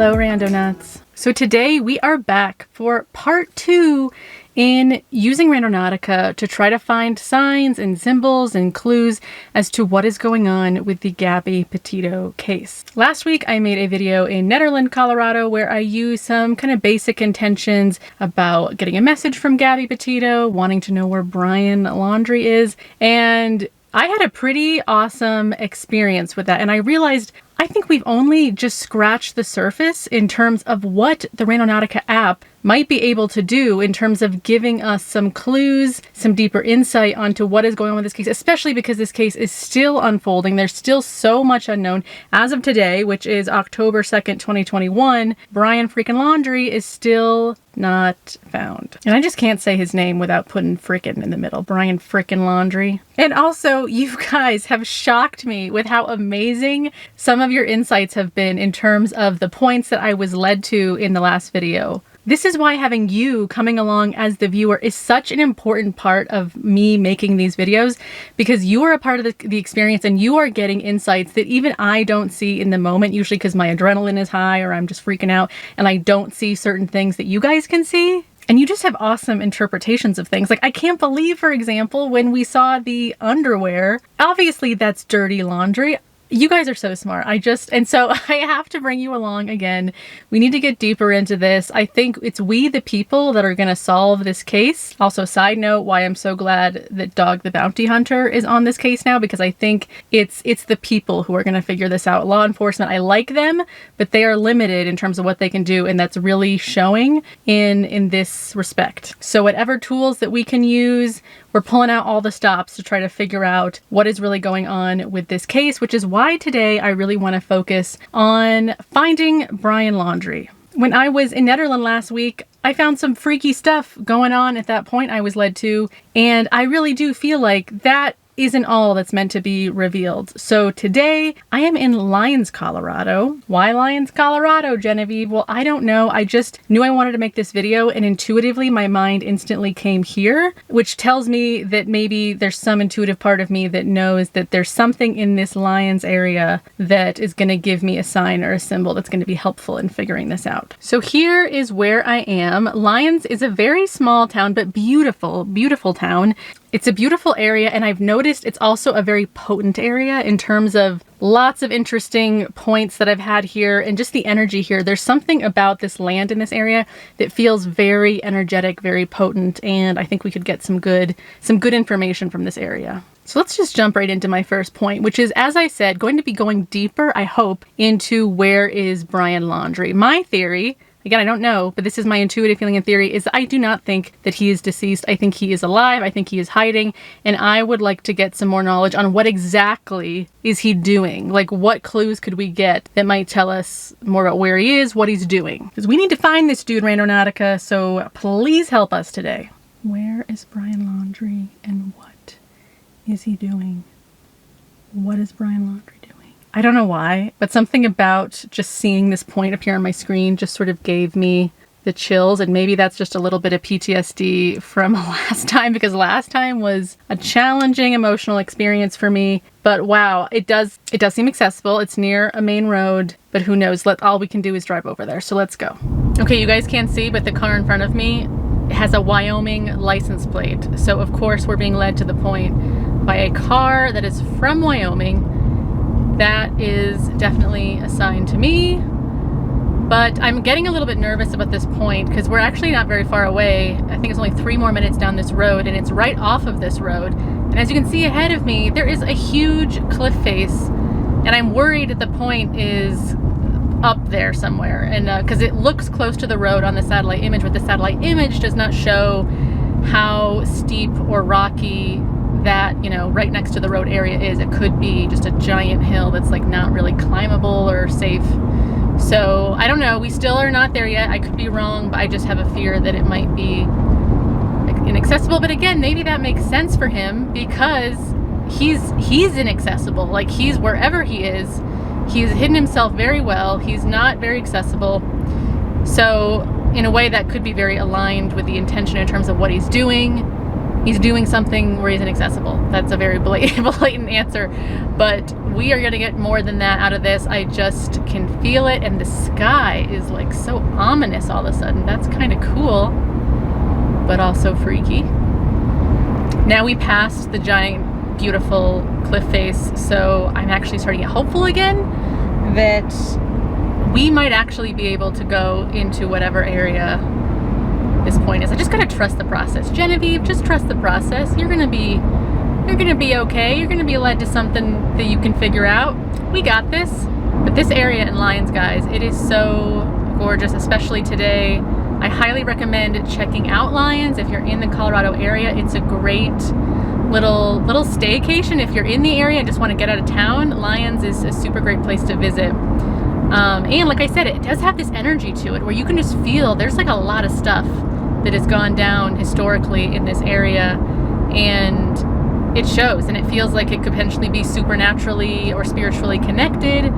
Hello, Randonauts. So today we are back for part 2 in using Randonautica to try to find signs and symbols and clues as to what is going on with the Gabby Petito case. Last week I made a video in Nederland, Colorado, where I used some kind of basic intentions about getting a message from Gabby Petito, wanting to know where Brian Laundrie is, and I had a pretty awesome experience with that, and I realized I think we've only just scratched the surface in terms of what the Randonautica app might be able to do in terms of giving us some clues, some deeper insight onto what is going on with this case, especially because this case is still unfolding. There's still so much unknown. As of today, which is October 2nd, 2021, Brian freaking Laundrie is still not found. And I just can't say his name without putting frickin' in the middle. Brian frickin' Laundrie. And also, you guys have shocked me with how amazing some of your insights have been in terms of the points that I was led to in the last video. This is why having you coming along as the viewer is such an important part of me making these videos, because you are a part of the experience and you are getting insights that even I don't see in the moment, usually because my adrenaline is high or I'm just freaking out and I don't see certain things that you guys can see. And you just have awesome interpretations of things. Like, I can't believe, for example, when we saw the underwear, obviously that's dirty laundry. You guys are so smart. And so I have to bring you along again. We need to get deeper into this. I think it's we, the people, that are going to solve this case. Also, side note, why I'm so glad that Dog the Bounty Hunter is on this case now, because I think it's the people who are going to figure this out. Law enforcement, I like them, but they are limited in terms of what they can do, and that's really showing in this respect. So whatever tools that we can use, we're pulling out all the stops to try to figure out what is really going on with this case, which is why today I really want to focus on finding Brian Laundrie. When I was in Nederland last week, I found some freaky stuff going on at that point I was led to, and I really do feel like that isn't all that's meant to be revealed. So today I am in Lyons, Colorado. Why Lyons, Colorado, Genevieve? Well, I don't know. I just knew I wanted to make this video, and intuitively my mind instantly came here, which tells me that maybe there's some intuitive part of me that knows that there's something in this Lyons area that is going to give me a sign or a symbol that's going to be helpful in figuring this out. So here is where I am. Lyons is a very small town, but beautiful, beautiful town. It's a beautiful area, and I've noticed it's also a very potent area in terms of lots of interesting points that I've had here and just the energy here. There's something about this land in this area that feels very energetic, very potent, and I think we could get some good information from this area. So let's just jump right into my first point, which is, as I said, going to be going deeper, I hope, into where is Brian Laundrie. My theory, again, I don't know, but this is my intuitive feeling and theory, is I do not think that he is deceased. I think he is alive. I think he is hiding. And I would like to get some more knowledge on what exactly is he doing? Like, what clues could we get that might tell us more about where he is, what he's doing? Because we need to find this dude, Randonautica, so please help us today. Where is Brian Laundrie and what is he doing? What is Brian Laundrie doing? I don't know why, but something about just seeing this point appear on my screen just sort of gave me the chills, and maybe that's just a little bit of PTSD from last time, because last time was a challenging emotional experience for me. But wow, it does seem accessible. It's near a main road, but who knows? All we can do is drive over there. So let's go. Okay, you guys can't see, but the car in front of me has a Wyoming license plate. So of course we're being led to the point by a car that is from Wyoming. That is definitely a sign to me, but I'm getting a little bit nervous about this point because we're actually not very far away. I think it's only 3 more minutes down this road, and it's right off of this road. And as you can see ahead of me, there is a huge cliff face, and I'm worried that the point is up there somewhere, and because it looks close to the road on the satellite image, but the satellite image does not show how steep or rocky that, you know, right next to the road area is. It could be just a giant hill that's like not really climbable or safe. So I don't know, we still are not there yet. I could be wrong, but I just have a fear that it might be inaccessible. But again, maybe that makes sense for him because he's inaccessible. Like, he's wherever he is, he's hidden himself very well. He's not very accessible. So in a way that could be very aligned with the intention in terms of what he's doing. He's doing something where he's inaccessible. That's a very blatant answer, but we are gonna get more than that out of this. I just can feel it, and the sky is like so ominous all of a sudden. That's kind of cool, but also freaky. Now we passed the giant, beautiful cliff face, so I'm actually starting to get hopeful again that we might actually be able to go into whatever area this point is. I just gotta trust the process. Genevieve, just trust the process. You're gonna be okay. You're gonna be led to something that you can figure out. We got this. But this area in Lyons, guys, it is so gorgeous, especially today. I highly recommend checking out Lyons if you're in the Colorado area. It's a great little staycation. If you're in the area and just want to get out of town, Lyons is a super great place to visit. And like I said, it does have this energy to it where you can just feel there's like a lot of stuff that has gone down historically in this area, and it shows, and it feels like it could potentially be supernaturally or spiritually connected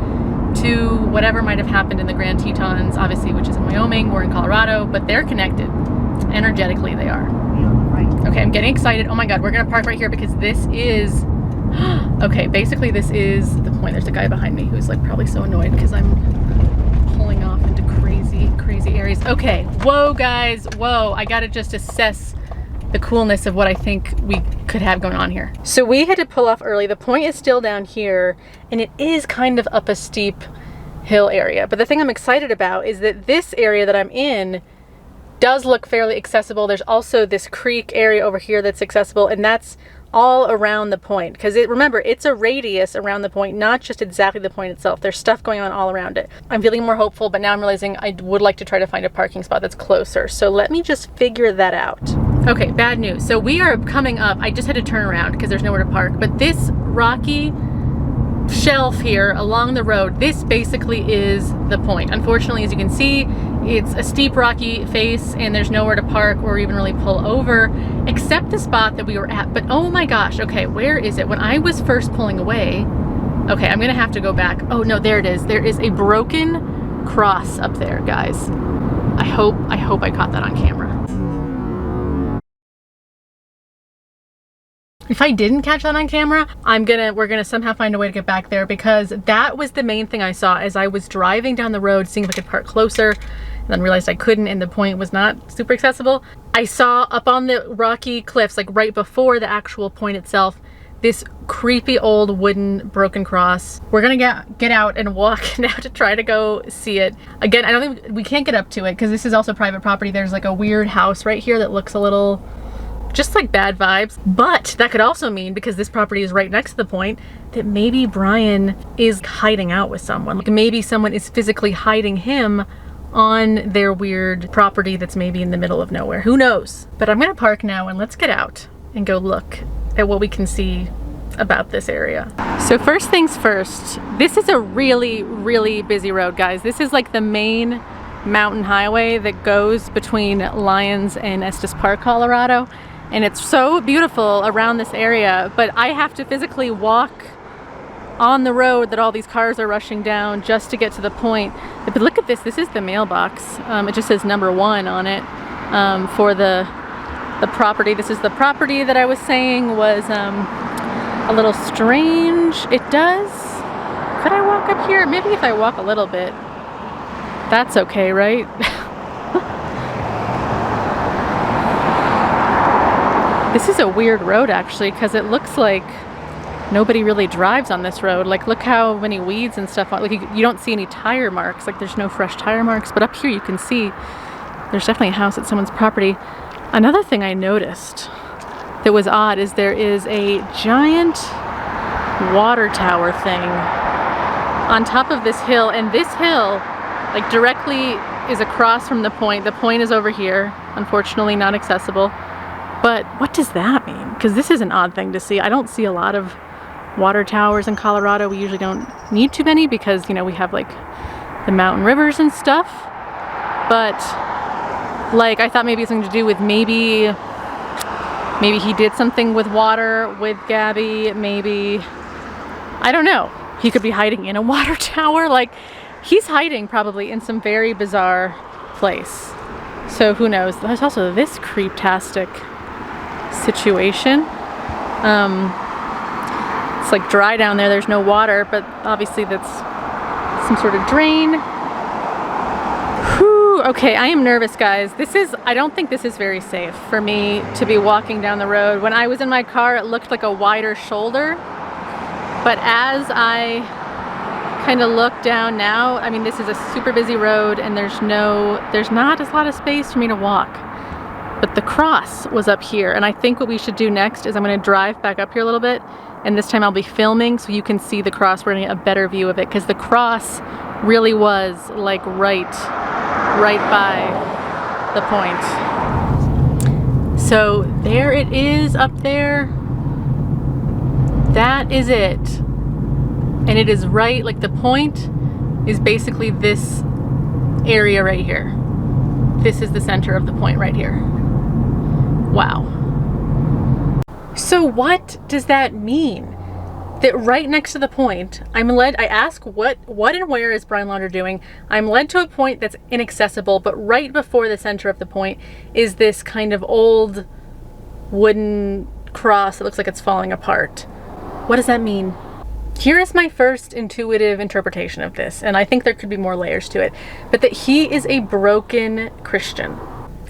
to whatever might have happened in the Grand Tetons, obviously, which is in Wyoming or in Colorado, but they're connected. Energetically, they are. Okay, I'm getting excited. Oh my God, we're gonna park right here because this is, okay, basically this is the point. There's a guy behind me who's like probably so annoyed because I'm pulling off into crazy areas. Okay, whoa guys, whoa. I gotta just assess the coolness of what I think we could have going on here. So we had to pull off early. The point is still down here, and it is kind of up a steep hill area. But the thing I'm excited about is that this area that I'm in does look fairly accessible. There's also this creek area over here that's accessible, and that's all around the point. Because remember, it's a radius around the point, not just exactly the point itself. There's stuff going on all around it. I'm feeling more hopeful, but now I'm realizing I would like to try to find a parking spot that's closer. So let me just figure that out. Okay, bad news. So we are coming up. I just had to turn around because there's nowhere to park. But this rocky shelf here along the road, this basically is the point. Unfortunately, as you can see, it's a steep rocky face and there's nowhere to park or even really pull over except the spot that we were at. But oh my gosh, okay, where is it? When I was first pulling away, okay, I'm gonna have to go back. Oh no, there it is. There is a broken cross up there, guys. I hope I caught that on camera. If I didn't catch that on camera, we're gonna somehow find a way to get back there, because that was the main thing I saw as I was driving down the road, seeing if I could park closer, and then realized I couldn't and the point was not super accessible. I saw up on the rocky cliffs, like right before the actual point itself, this creepy old wooden broken cross. We're gonna get out and walk now to try to go see it. Again, I don't think we can't get up to it because this is also private property. There's like a weird house right here that looks a little just like bad vibes, but that could also mean, because this property is right next to the point, that maybe Brian is hiding out with someone. Like maybe someone is physically hiding him on their weird property that's maybe in the middle of nowhere. Who knows? But I'm gonna park now and let's get out and go look at what we can see about this area. So first things first, this is a really busy road, guys. This is like the main mountain highway that goes between Lyons and Estes Park, Colorado. And it's so beautiful around this area, but I have to physically walk on the road that all these cars are rushing down just to get to the point. But look at this, this is the mailbox. It just says number 1 on it for the property. This is the property that I was saying was a little strange. It does. Could I walk up here? Maybe if I walk a little bit. That's okay, right? This is a weird road actually, because it looks like nobody really drives on this road. Like look how many weeds and stuff, like you don't see any tire marks, like there's no fresh tire marks, but up here you can see there's definitely a house at someone's property. Another thing I noticed that was odd is there is a giant water tower thing on top of this hill, and this hill like directly is across from the point. The point is over here, unfortunately not accessible. But what does that mean? Because this is an odd thing to see. I don't see a lot of water towers in Colorado. We usually don't need too many because, you know, we have like the mountain rivers and stuff. But like I thought maybe it's something to do with maybe he did something with water with Gabby. Maybe, I don't know. He could be hiding in a water tower. Like he's hiding probably in some very bizarre place. So who knows? There's also this creep-tastic situation. It's like dry down there, there's no water, but obviously that's some sort of drain. Whew, okay, I am nervous, guys. I don't think this is very safe for me to be walking down the road. When I was in my car, it looked like a wider shoulder, but as I kind of look down now, I mean, this is a super busy road and there's not a lot of space for me to walk. But the cross was up here, and I think what we should do next is I'm gonna drive back up here a little bit, and this time I'll be filming so you can see the cross. We're gonna get a better view of it, because the cross really was like right by the point. So there it is up there. That is it. And it is right, like the point is basically this area right here. This is the center of the point right here. Wow. So what does that mean? That right next to the point, I ask what and where is Brian Laundrie doing? I'm led to a point that's inaccessible, but right before the center of the point is this kind of old wooden cross that looks like it's falling apart. What does that mean? Here is my first intuitive interpretation of this, and I think there could be more layers to it, but that he is a broken Christian.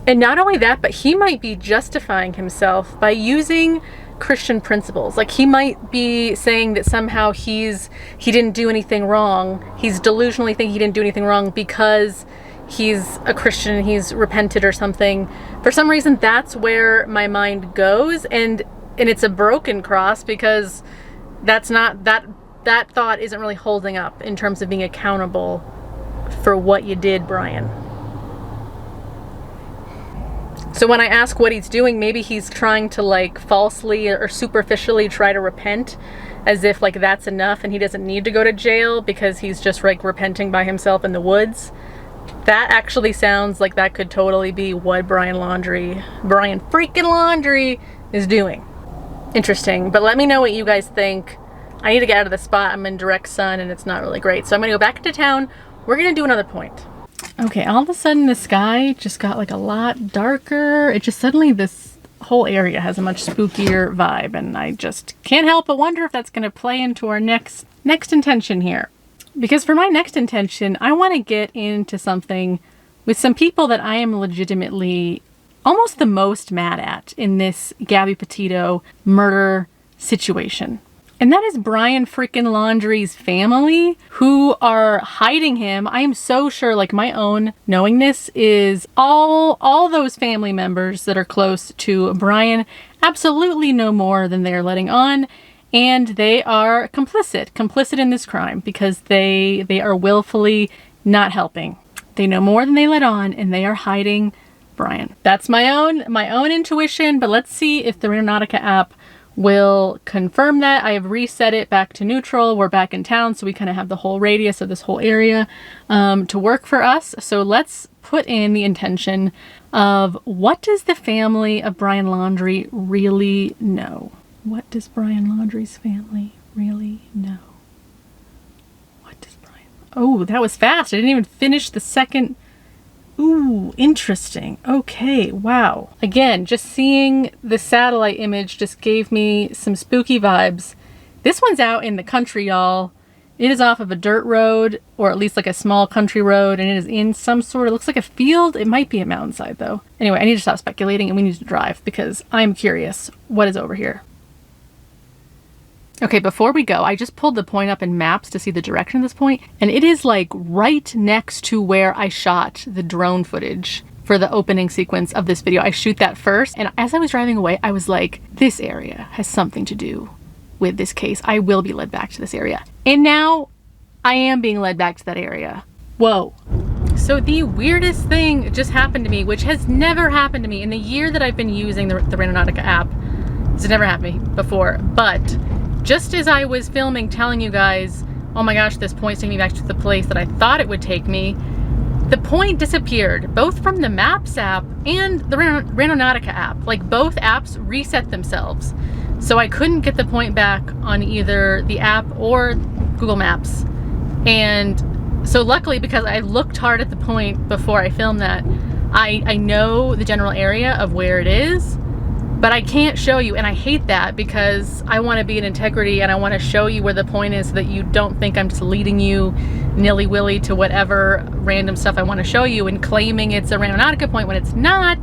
And not only that, but he might be justifying himself by using Christian principles. Like he might be saying that somehow he didn't do anything wrong. He's delusionally thinking he didn't do anything wrong because he's a Christian and he's repented or something. For some reason, that's where my mind goes, and it's a broken cross, because that thought isn't really holding up in terms of being accountable for what you did, Brian. So when I ask what he's doing, maybe he's trying to like falsely or superficially try to repent, as if like that's enough and he doesn't need to go to jail because he's just like repenting by himself in the woods. That actually sounds like that could totally be what Brian freaking Laundrie is doing. Interesting, but let me know what you guys think. I need to get out of the spot. I'm in direct sun and it's not really great. So I'm gonna go back into town. We're gonna do another point. Okay, all of a sudden the sky just got like a lot darker. It just suddenly, this whole area has a much spookier vibe, and I just can't help but wonder if that's gonna play into our next intention here. Because for my next intention, I wanna get into something with some people that I am legitimately almost the most mad at in this Gabby Petito murder situation. And that is Brian freaking Laundrie's family, who are hiding him. I am so sure, like my own knowingness is all those family members that are close to Brian absolutely know more than they're letting on. And they are complicit in this crime, because they are willfully not helping. They know more than they let on, and they are hiding Brian. That's my own intuition, but let's see if the Randonautica app will confirm that. I have reset it back to neutral. We're back in town, so we kind of have the whole radius of this whole area to work for us. So let's put in the intention of, what does the family of Brian Laundrie really know? What does Brian Laundrie's family really know? What does Brian... Oh, that was fast. I didn't even finish the second... Ooh, interesting. Okay, wow. Again, just seeing the satellite image just gave me some spooky vibes. This one's out in the country, y'all. It is off of a dirt road, or at least like a small country road, and it is in some sort of, looks like a field. It might be a mountainside though. Anyway, I need to stop speculating and we need to drive, because I'm curious what is over here. Okay, before we go, I just pulled the point up in maps to see the direction of this point, and it is like right next to where I shot the drone footage for the opening sequence of this video. I shoot that first, and as I was driving away, I was like, this area has something to do with this case. I will be led back to this area. And now I am being led back to that area. Whoa. So the weirdest thing just happened to me, which has never happened to me in the year that I've been using the Randonautica app. This has never happened to me before, but just as I was filming, telling you guys, oh my gosh, this point's taking me back to the place that I thought it would take me, the point disappeared, both from the Maps app and the Randonautica app. Like, both apps reset themselves. So I couldn't get the point back on either the app or Google Maps. And so luckily, because I looked hard at the point before I filmed that, I know the general area of where it is. But I can't show you, and I hate that because I want to be in integrity and I want to show you where the point is so that you don't think I'm just leading you nilly-willy to whatever random stuff I want to show you and claiming it's a Randonautica point when it's not.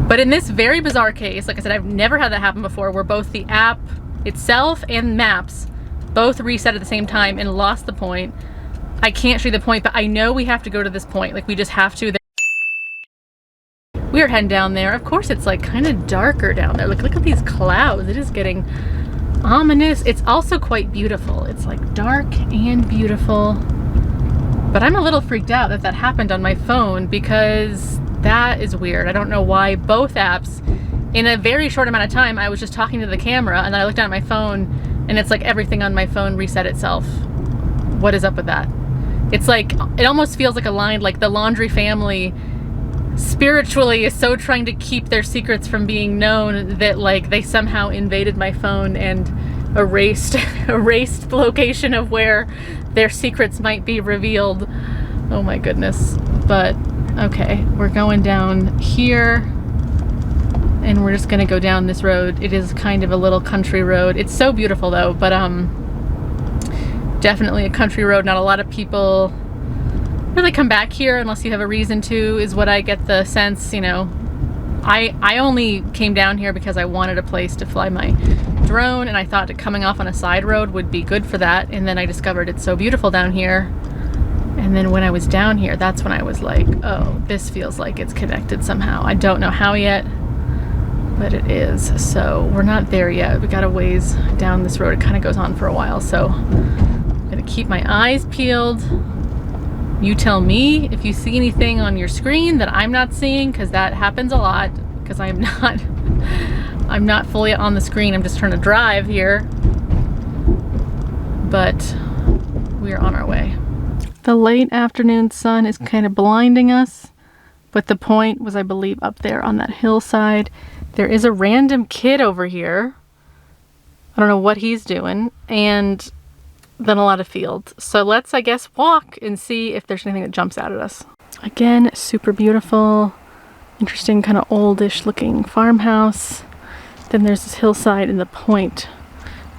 But in this very bizarre case, like I said, I've never had that happen before, where both the app itself and maps both reset at the same time and lost the point. I can't show you the point, but I know we have to go to this point. Like, we just have to. We are heading down there. Of course, it's like kind of darker down there. Look at these clouds. It is getting ominous. It's also quite beautiful. It's like dark and beautiful. But I'm a little freaked out that that happened on my phone because that is weird. I don't know why both apps, in a very short amount of time, I was just talking to the camera and then I looked down at my phone and it's like everything on my phone reset itself. What is up with that? It's like, it almost feels like a line, like the Laundrie family spiritually is so trying to keep their secrets from being known that like they somehow invaded my phone and erased the location of where their secrets might be revealed. Oh my goodness. But okay, we're going down here and we're just gonna go down this road. It is kind of a little country road. It's so beautiful though, but definitely a country road. Not a lot of people really come back here unless you have a reason to, is what I get the sense, you know. I only came down here because I wanted a place to fly my drone and I thought that coming off on a side road would be good for that, and then I discovered it's so beautiful down here. And then when I was down here, that's when I was like, oh, this feels like it's connected somehow. I don't know how yet, but it is. So we're not there yet. We got a ways down this road. It kind of goes on for a while, so I'm gonna keep my eyes peeled. You tell me if you see anything on your screen that I'm not seeing, because that happens a lot, because I'm not fully on the screen. I'm just trying to drive here. But we're on our way. The late afternoon sun is kind of blinding us, but the point was, I believe, up there on that hillside. There is a random kid over here. I don't know what he's doing, and then a lot of fields. So let's, I guess, walk and see if there's anything that jumps out at us. Again, super beautiful, interesting, kind of oldish looking farmhouse. Then there's this hillside, and the point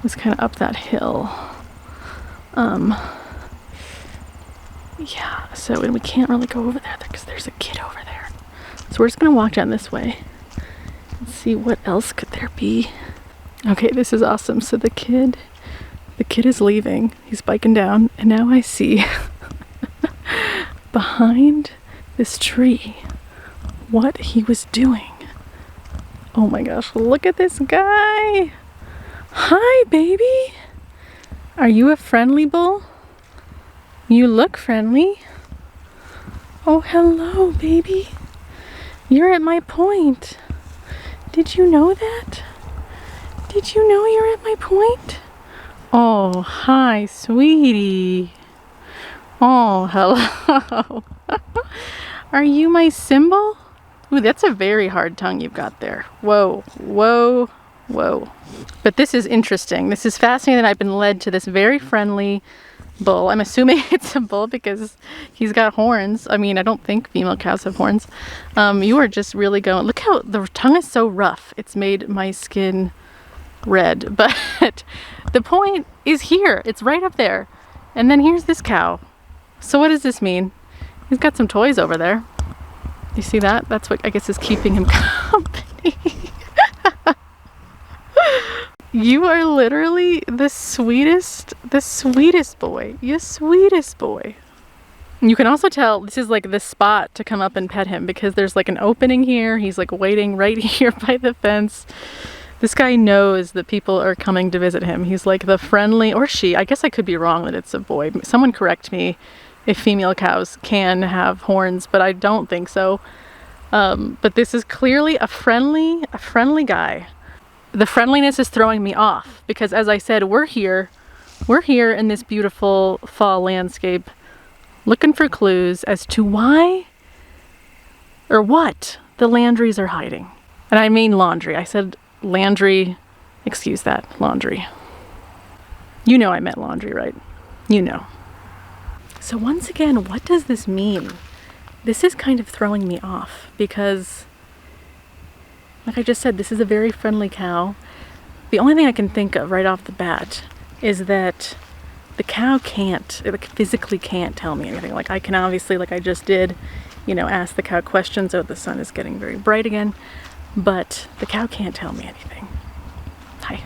was kind of up that hill. Yeah, so, and we can't really go over there because there's a kid over there. So we're just gonna walk down this way and see what else could there be. Okay, this is awesome. So the kid is leaving. He's biking down, and now I see behind this tree what he was doing. Oh my gosh, look at this guy. Hi, baby. Are you a friendly bull? You look friendly. Oh, hello, baby. You're at my point. Did you know that? Did you know you're at my point? Oh, hi, sweetie. Oh, hello. Are you my symbol? Ooh, that's a very hard tongue you've got there. Whoa, whoa, whoa. But this is interesting. This is fascinating that I've been led to this very friendly bull. I'm assuming it's a bull because he's got horns. I mean, I don't think female cows have horns. You are just really going, look how the tongue is so rough. It's made my skin red, but the point is here. It's right up there. And then here's this cow. So what does this mean? He's got some toys over there. You see that? That's what I guess is keeping him company. You are literally the sweetest boy. You sweetest boy. You can also tell this is like the spot to come up and pet him because there's like an opening here. He's like waiting right here by the fence. This guy knows that people are coming to visit him. He's like the friendly, or she, I guess I could be wrong that it's a boy. Someone correct me if female cows can have horns, but I don't think so. But this is clearly a friendly guy. The friendliness is throwing me off because, as I said, we're here in this beautiful fall landscape looking for clues as to why or what the Laundries are hiding. And I mean Laundrie. I said Laundrie, excuse that, Laundrie. You know I meant Laundrie, right? You know. So once again, what does this mean? This is kind of throwing me off because Like I just said, this is a very friendly cow. The only thing I can think of right off the bat is that the cow can't, like physically can't tell me anything. Like I can obviously, like I just did, you know, ask the cow questions. Oh, the sun is getting very bright again. But the cow can't tell me anything. Hi.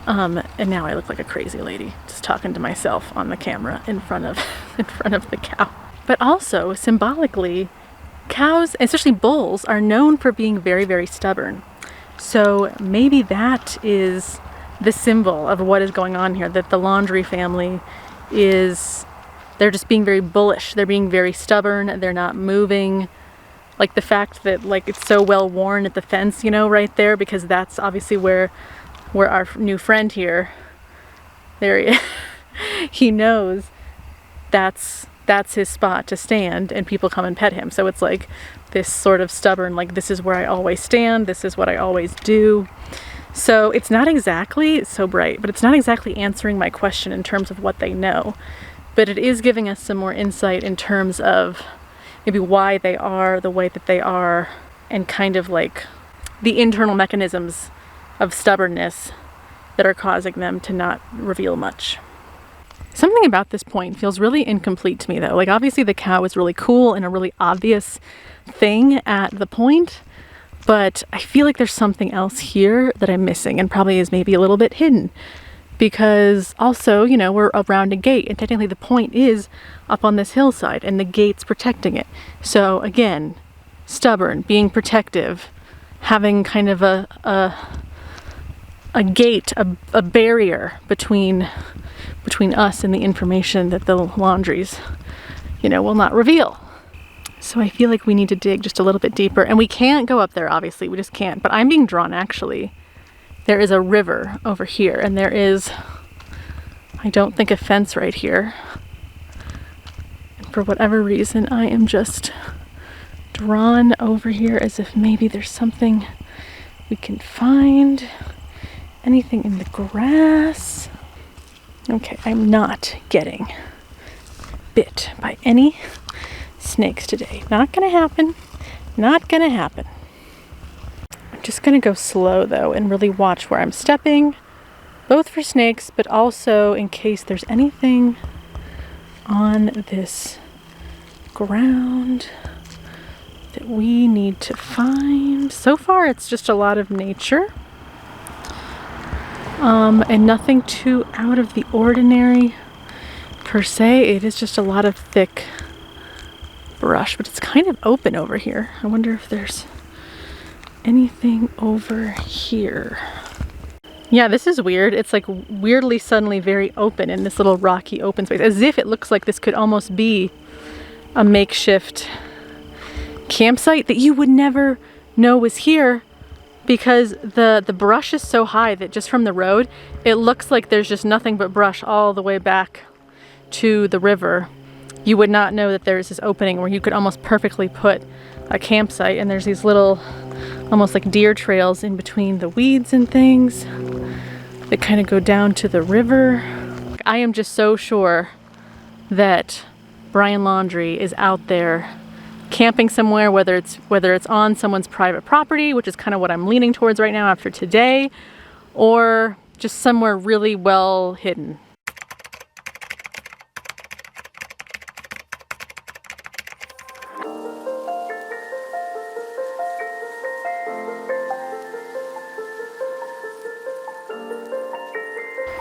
And now I look like a crazy lady just talking to myself on the camera in front of the cow. But also symbolically, cows, especially bulls, are known for being very, very stubborn. So maybe that is the symbol of what is going on here, that the Laundrie family is, they're just being very bullish. They're being very stubborn. They're not moving. Like the fact that like it's so well worn at the fence, you know, right there, because that's obviously where our new friend here, there he is, he knows that's his spot to stand and people come and pet him. So it's like this sort of stubborn, like this is where I always stand, this is what I always do. So it's not exactly, it's so bright, but it's not exactly answering my question in terms of what they know. But it is giving us some more insight in terms of maybe why they are the way that they are, and kind of like the internal mechanisms of stubbornness that are causing them to not reveal much. Something about this point feels really incomplete to me though. Like obviously the cow is really cool and a really obvious thing at the point, but I feel like there's something else here that I'm missing and probably is maybe a little bit hidden. Because also, you know, we're around a gate and technically the point is up on this hillside and the gate's protecting it. So again, stubborn, being protective, having kind of a gate, a barrier between us and the information that the Laundries, you know, will not reveal. So I feel like we need to dig just a little bit deeper, and we can't go up there, obviously, we just can't, but I'm being drawn actually. There is a river over here, and there is, I don't think, a fence right here. And for whatever reason, I am just drawn over here as if maybe there's something we can find. Anything in the grass? Okay, I'm not getting bit by any snakes today. Not gonna happen. Not gonna happen. I'm just gonna go slow though and really watch where I'm stepping, both for snakes, but also in case there's anything on this ground that we need to find. So far, it's just a lot of nature. And nothing too out of the ordinary per se. It is just a lot of thick brush, but it's kind of open over here. I wonder if there's anything over here. Yeah, this is weird. It's like weirdly suddenly very open in this little rocky open space, as if it looks like this could almost be a makeshift campsite that you would never know was here, because the brush is so high that just from the road it looks like there's just nothing but brush all the way back to the river. You would not know that there's this opening where you could almost perfectly put a campsite, and there's these little almost like deer trails in between the weeds and things that kind of go down to the river. I am just so sure that Brian Laundrie is out there camping somewhere, whether it's on someone's private property, which is kind of what I'm leaning towards right now after today, or just somewhere really well hidden.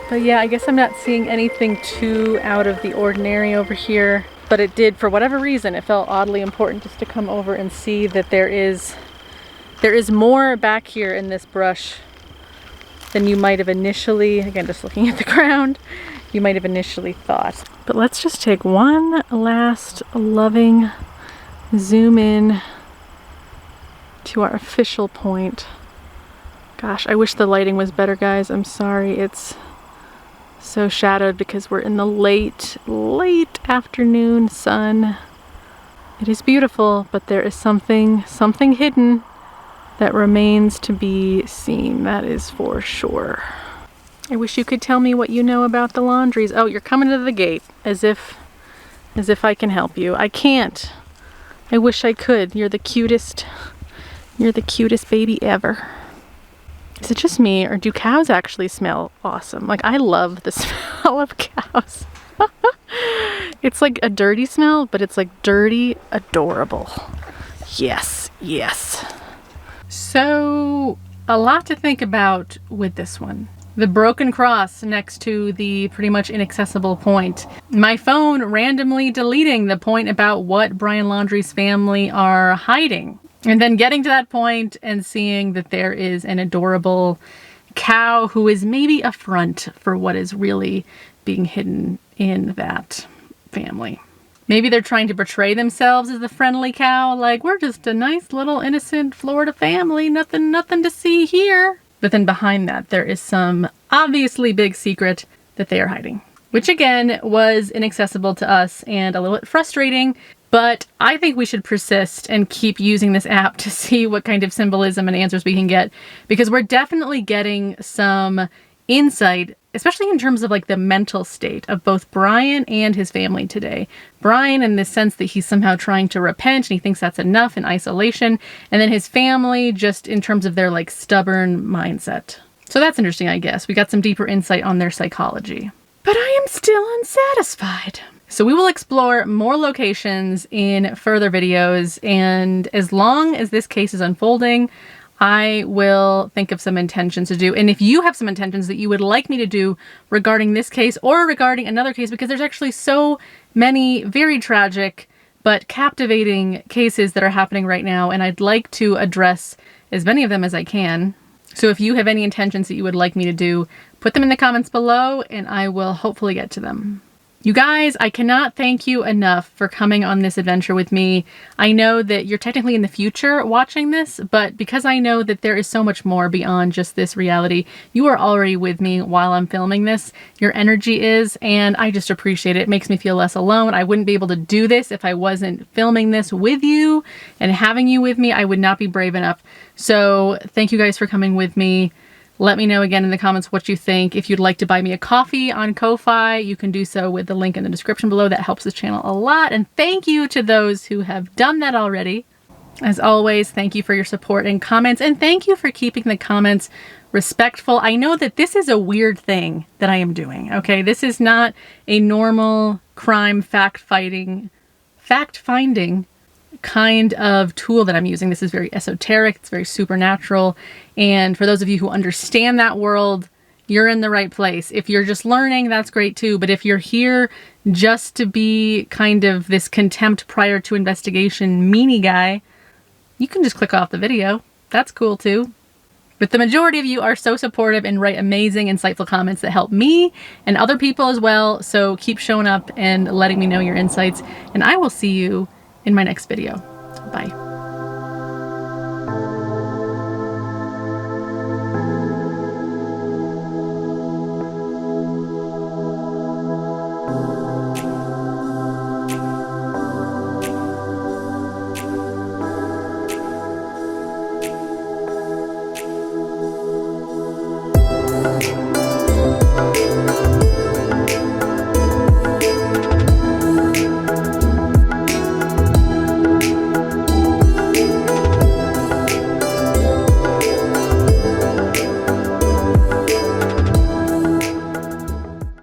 But yeah, I guess I'm not seeing anything too out of the ordinary over here. But it did, for whatever reason, it felt oddly important just to come over and see that there is more back here in this brush than you might have initially, again, just looking at the ground, you might have initially thought. But let's just take one last loving zoom in to our official point. Gosh, I wish the lighting was better, guys. I'm sorry, it's so shadowed because we're in the late afternoon sun. It is beautiful, but there is something hidden that remains to be seen. That is for sure. I wish you could tell me what you know about the Laundries. Oh, you're coming to the gate, as if I can help you. I can't. I wish I could. You're the cutest You're the cutest baby ever. Is it just me, or do cows actually smell awesome? Like, I love the smell of cows. It's like a dirty smell, but it's like dirty, adorable. Yes, yes. So, a lot to think about with this one. The broken cross next to the pretty much inaccessible point. My phone randomly deleting the point about what Brian Laundrie's family are hiding. And then getting to that point and seeing that there is an adorable cow who is maybe a front for what is really being hidden in that family. Maybe they're trying to portray themselves as the friendly cow, like, we're just a nice little innocent Florida family, nothing to see here. But then behind that, there is some obviously big secret that they are hiding, which again was inaccessible to us and a little bit frustrating. But I think we should persist and keep using this app to see what kind of symbolism and answers we can get, because we're definitely getting some insight, especially in terms of like the mental state of both Brian and his family today. Brian in the sense that he's somehow trying to repent and he thinks that's enough in isolation, and then his family just in terms of their like stubborn mindset. So that's interesting, I guess. We got some deeper insight on their psychology. But I am still unsatisfied. So we will explore more locations in further videos, and as long as this case is unfolding, I will think of some intentions to do. And if you have some intentions that you would like me to do regarding this case or regarding another case, because there's actually so many very tragic but captivating cases that are happening right now, and I'd like to address as many of them as I can. So if you have any intentions that you would like me to do, put them in the comments below and I will hopefully get to them. You guys, I cannot thank you enough for coming on this adventure with me. I know that you're technically in the future watching this, but because I know that there is so much more beyond just this reality, you are already with me while I'm filming this. Your energy is, and I just appreciate it. It makes me feel less alone. I wouldn't be able to do this if I wasn't filming this with you and having you with me. I would not be brave enough. So thank you guys for coming with me. Let me know again in the comments what you think. If you'd like to buy me a coffee on Ko-Fi, you can do so with the link in the description below. That helps this channel a lot. And thank you to those who have done that already. As always, thank you for your support and comments. And thank you for keeping the comments respectful. I know that this is a weird thing that I am doing, okay? This is not a normal crime fact-finding kind of tool that I'm using. This is very esoteric, it's very supernatural, and for those of you who understand that world, you're in the right place. If you're just learning, that's great too, but if you're here just to be kind of this contempt prior to investigation meanie guy, you can just click off the video. That's cool too. But the majority of you are so supportive and write amazing, insightful comments that help me and other people as well, so keep showing up and letting me know your insights, and I will see you in my next video. Bye.